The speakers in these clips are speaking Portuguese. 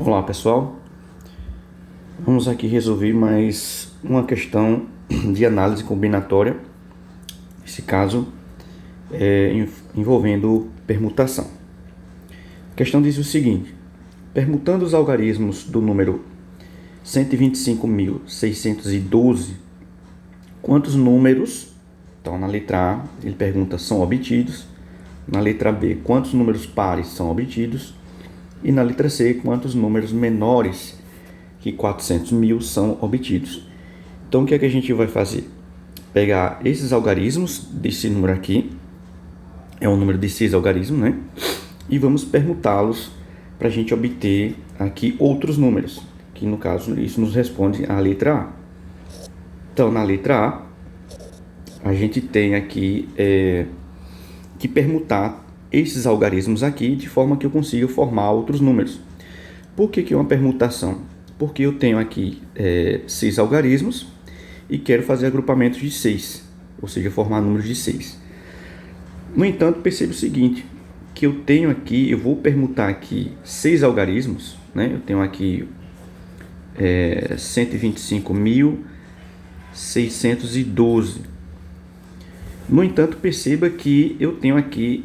Olá pessoal, vamos aqui resolver mais uma questão de análise combinatória, nesse caso envolvendo permutação. A questão diz o seguinte: permutando os algarismos do número 125.612, quantos números, então na letra A ele pergunta são obtidos, na letra B quantos números pares são obtidos e na letra C quantos números menores que 400.000 são obtidos. Então o que é que a gente vai fazer? Pegar esses algarismos desse número aqui, é um número de 6 algarismos, né? E vamos permutá-los para a gente obter aqui outros números, que no caso isso nos responde a letra A. Então na letra A gente tem aqui que permutar esses algarismos aqui de forma que eu consiga formar outros números. Por que é uma permutação? Porque eu tenho aqui 6 algarismos e quero fazer agrupamentos de 6, ou seja, formar números de 6. No entanto, perceba o seguinte, que eu tenho aqui, eu vou permutar aqui 6 algarismos, né? Eu tenho aqui 125.612. No entanto, perceba que eu tenho aqui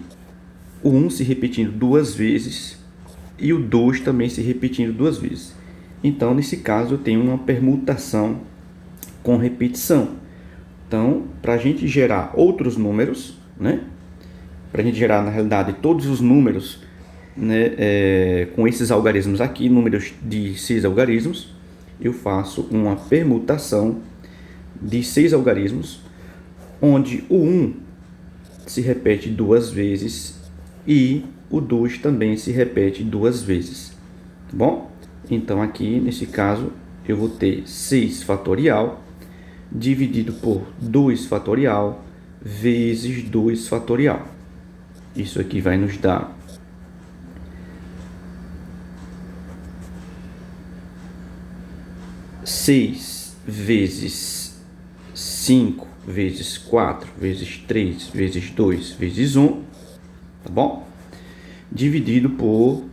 o 1 se repetindo duas vezes e o 2 também se repetindo duas vezes. Então, nesse caso, eu tenho uma permutação com repetição. Então, para a gente gerar outros números, né? Para a gente gerar, na realidade, todos os números, né, com esses algarismos aqui, números de 6 algarismos, eu faço uma permutação de 6 algarismos, onde o 1 se repete duas vezes e o 2 também se repete duas vezes, tá bom? Então aqui nesse caso eu vou ter 6 fatorial dividido por 2 fatorial vezes 2 fatorial. Isso aqui vai nos dar 6 vezes 5 vezes 4 vezes 3 vezes 2 vezes 1, tá bom? Dividido por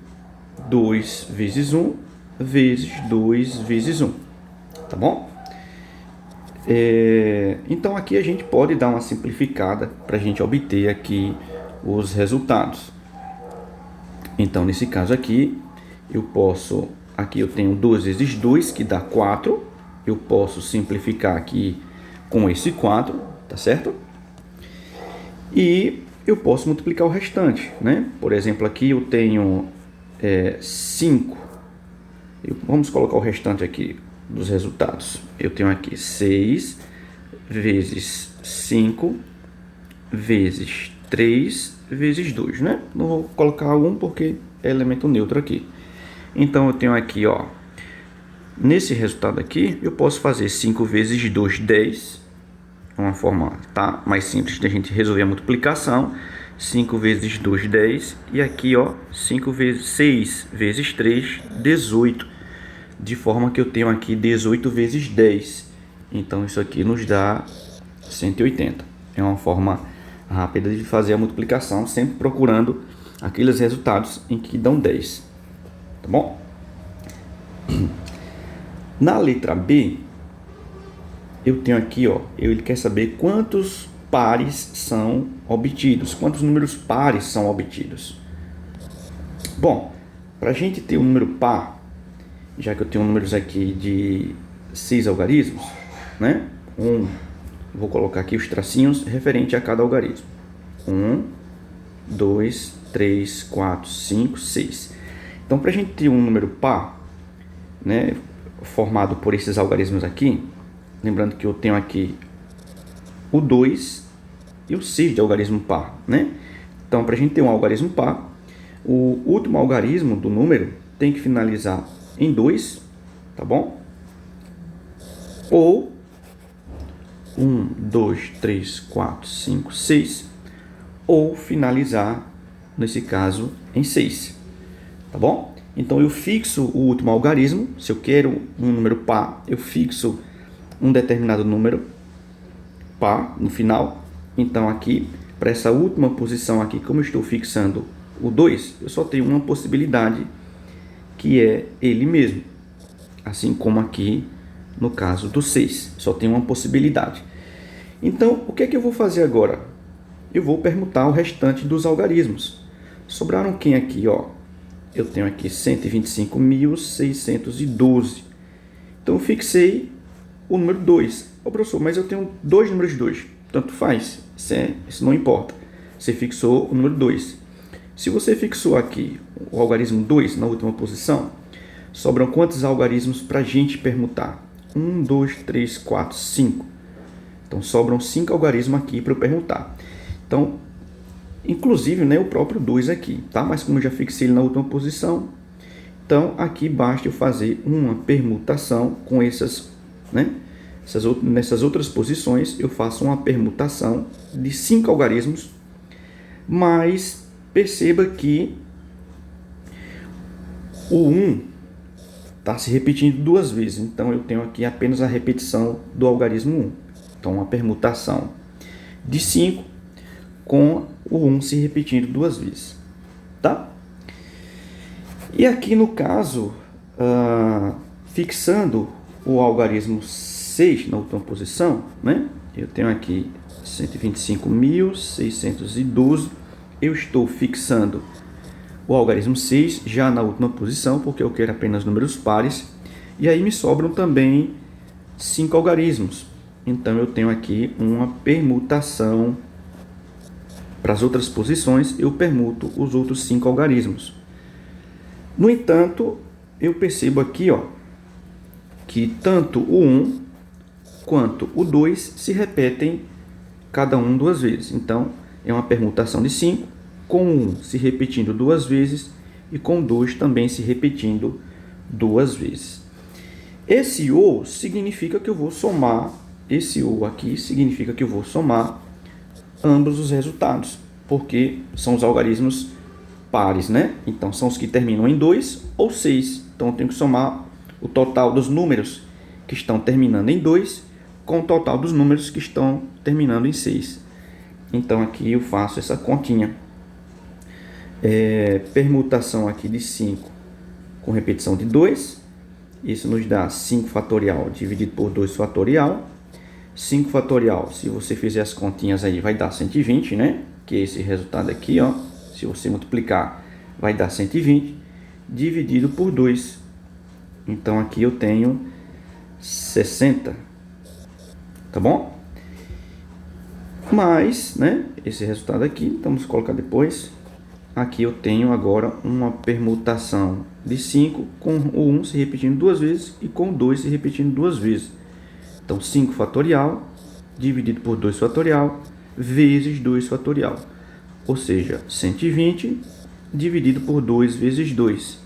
2 vezes 1 vezes 2 vezes 1, tá bom? Então aqui a gente pode dar uma simplificada para a gente obter aqui os resultados. Então nesse caso aqui eu posso, aqui eu tenho 2 vezes 2 que dá 4, eu posso simplificar aqui com esse 4, tá certo? E eu posso multiplicar o restante, né? Por exemplo, aqui eu tenho 5. Vamos colocar o restante aqui dos resultados. Eu tenho aqui 6 vezes 5 vezes 3 vezes 2, né? Não vou colocar 1 porque é elemento neutro aqui. Então eu tenho aqui, ó, nesse resultado aqui, eu posso fazer 5 vezes 2, 10. É uma forma, tá, mais simples de a gente resolver a multiplicação. 5 vezes 2, 10. E aqui, ó, 6 vezes 3, 18. De forma que eu tenho aqui 18 vezes 10. Então isso aqui nos dá 180. É uma forma rápida de fazer a multiplicação, sempre procurando aqueles resultados em que dão 10. Tá bom? Na letra B, eu tenho aqui, ó, ele quer saber quantos pares são obtidos, quantos números pares são obtidos. Bom, para a gente ter um número par, já que eu tenho números aqui de 6 algarismos, né? Vou colocar aqui os tracinhos referente a cada algarismo. 1, 2, 3, 4, 5, 6. Então, para a gente ter um número par, né, formado por esses algarismos aqui, lembrando que eu tenho aqui o 2 e o 6 de algarismo par, né? Então, para a gente ter um algarismo par, o último algarismo do número tem que finalizar em 2, tá bom? Ou 1, 2, 3, 4, 5, 6, ou finalizar, nesse caso, em 6, tá bom? Então, eu fixo o último algarismo. Se eu quero um número par, eu fixo um determinado número par no final. Então aqui, para essa última posição aqui, como eu estou fixando o 2, eu só tenho uma possibilidade, que é ele mesmo. Assim como aqui no caso do 6, só tem uma possibilidade. Então, o que é que eu vou fazer agora? Eu vou permutar o restante dos algarismos. Sobraram quem aqui, ó? Eu tenho aqui 125.612. Então, eu fixei o número 2. Ô, professor, mas eu tenho dois números de 2. Tanto faz, isso não importa. Você fixou o número 2. Se você fixou aqui o algarismo 2 na última posição, sobram quantos algarismos para a gente permutar? 1, 2, 3, 4, 5. Então, sobram 5 algarismos aqui para eu permutar. Então, inclusive, né, o próprio 2 aqui, tá? Mas como eu já fixei ele na última posição, então aqui basta eu fazer uma permutação com essas, né? Nessas outras posições, eu faço uma permutação de 5 algarismos, mas perceba que o 1 está se repetindo duas vezes. Então, eu tenho aqui apenas a repetição do algarismo 1. Então, uma permutação de 5 com o 1 se repetindo duas vezes. Tá? E aqui, no caso, fixando o algarismo 6 na última posição, né? Eu tenho aqui 125.612. Eu estou fixando o algarismo 6 já na última posição, porque eu quero apenas números pares. E aí me sobram também 5 algarismos. Então, eu tenho aqui uma permutação. Para as outras posições, eu permuto os outros 5 algarismos. No entanto, eu percebo aqui, ó, que tanto o 1 quanto o 2 se repetem cada um duas vezes. Então, é uma permutação de 5, com o 1 se repetindo duas vezes e com o 2 também se repetindo duas vezes. Esse ou significa que eu vou somar, esse ou aqui significa que eu vou somar ambos os resultados, porque são os algarismos pares, né? Então, são os que terminam em 2 ou 6. Então, eu tenho que somar o total dos números que estão terminando em 2 com o total dos números que estão terminando em 6. Então, aqui eu faço essa continha. Permutação aqui de 5 com repetição de 2. Isso nos dá 5 fatorial dividido por 2 fatorial. 5 fatorial, se você fizer as continhas aí, vai dar 120, né? Que é esse resultado aqui, ó. Se você multiplicar, vai dar 120 dividido por 2. Então, aqui eu tenho 60. Tá bom? Mas, né? Esse resultado aqui, então vamos colocar depois. Aqui eu tenho agora uma permutação de 5 com o 1 se repetindo duas vezes e com o 2 se repetindo duas vezes. Então, 5 fatorial dividido por 2 fatorial vezes 2 fatorial. Ou seja, 120 dividido por 2 vezes 2.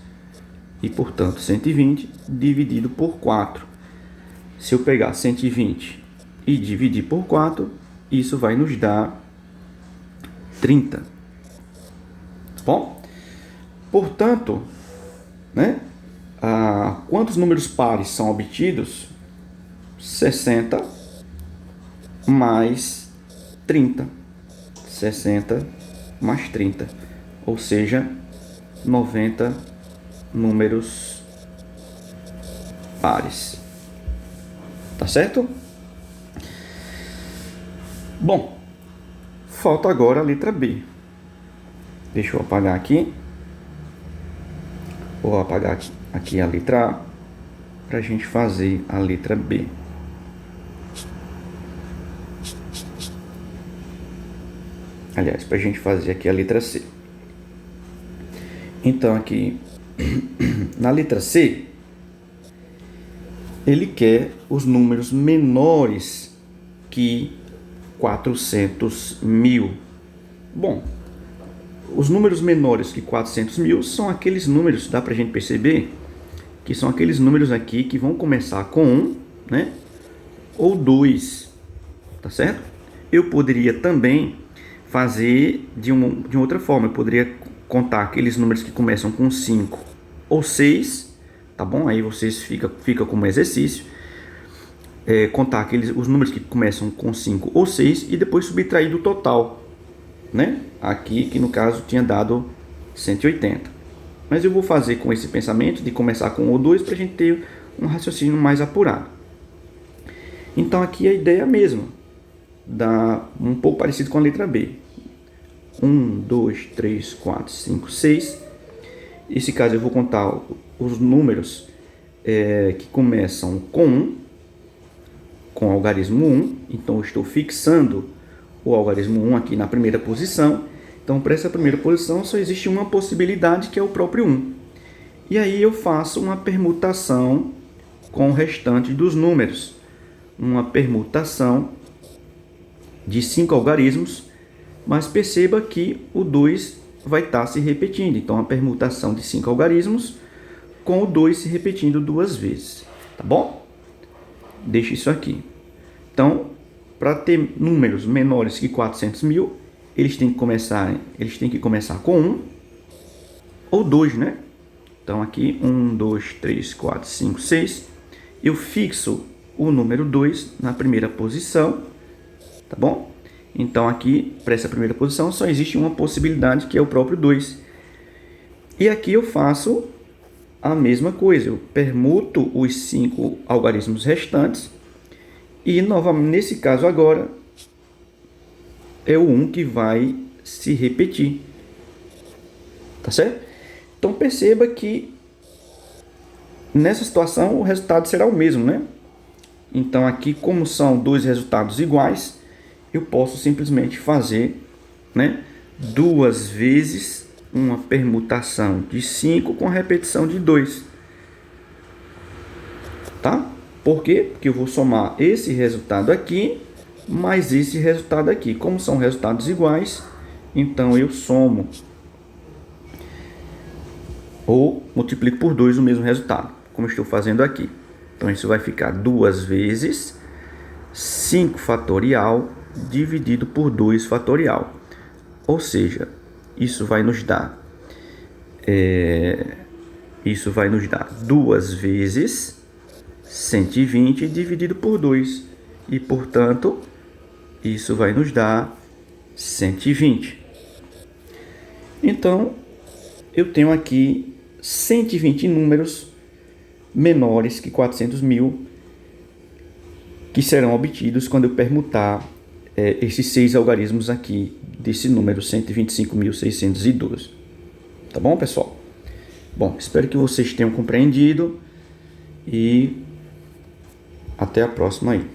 E, portanto, 120 dividido por 4. Se eu pegar 120 e dividir por 4, isso vai nos dar 30. Bom, portanto, né, quantos números pares são obtidos? 60 mais 30. 60 mais 30. Ou seja, 90 números pares. Tá certo? Bom, falta agora a letra B. Deixa eu apagar aqui. Vou apagar aqui a letra A para a gente fazer a letra B. Aliás, para a gente fazer aqui a letra C. Então, aqui na letra C, ele quer os números menores que 400 mil. Bom, os números menores que 400 mil são aqueles números, dá para a gente perceber, que são aqueles números aqui que vão começar com 1, né? Ou 2, tá certo? Eu poderia também fazer de uma outra forma. Eu poderia contar aqueles números que começam com 5 ou 6, tá bom? Aí vocês fica como exercício. Contar os números que começam com 5 ou 6 e depois subtrair do total, né? Aqui, que no caso tinha dado 180. Mas eu vou fazer com esse pensamento de começar com o 2 para a gente ter um raciocínio mais apurado. Então aqui a ideia é a mesma, um pouco parecido com a letra B. 1, 2, 3, 4, 5, 6. Nesse caso eu vou contar os números que começam com 1, com o algarismo 1. Então eu estou fixando o algarismo 1 aqui na primeira posição. Então para essa primeira posição só existe uma possibilidade, que é o próprio 1. E aí eu faço uma permutação com o restante dos números. Uma permutação de 5 algarismos, mas perceba que o 2 vai estar se repetindo. Então, a permutação de 5 algarismos com o 2 se repetindo 2 vezes. Tá bom? Deixa isso aqui. Então, para ter números menores que 400 mil, eles têm que começar com 1 ou 2, né? Então, aqui, 1, 2, 3, 4, 5, 6. Eu fixo o número 2 na primeira posição, tá bom? Então aqui, para essa primeira posição, só existe uma possibilidade, que é o próprio 2. E aqui eu faço a mesma coisa, eu permuto os 5 algarismos restantes e, novamente, nesse caso agora, é o 1 que vai se repetir, tá certo? Então perceba que nessa situação o resultado será o mesmo, né? Então aqui, como são dois resultados iguais, eu posso simplesmente fazer, né, 2 vezes uma permutação de 5 com repetição de 2. Tá? Por quê? Porque eu vou somar esse resultado aqui mais esse resultado aqui. Como são resultados iguais, então eu somo ou multiplico por 2 o mesmo resultado, como estou fazendo aqui. Então isso vai ficar 2 vezes 5 fatorial dividido por 2 fatorial. Ou seja, isso vai nos dar 2 vezes 120 dividido por 2. E, portanto, isso vai nos dar 120. Então, eu tenho aqui 120 números menores que 400 mil que serão obtidos quando eu permutar esses 6 algarismos aqui desse número 125.612. Tá bom, pessoal? Bom, espero que vocês tenham compreendido e até a próxima aí.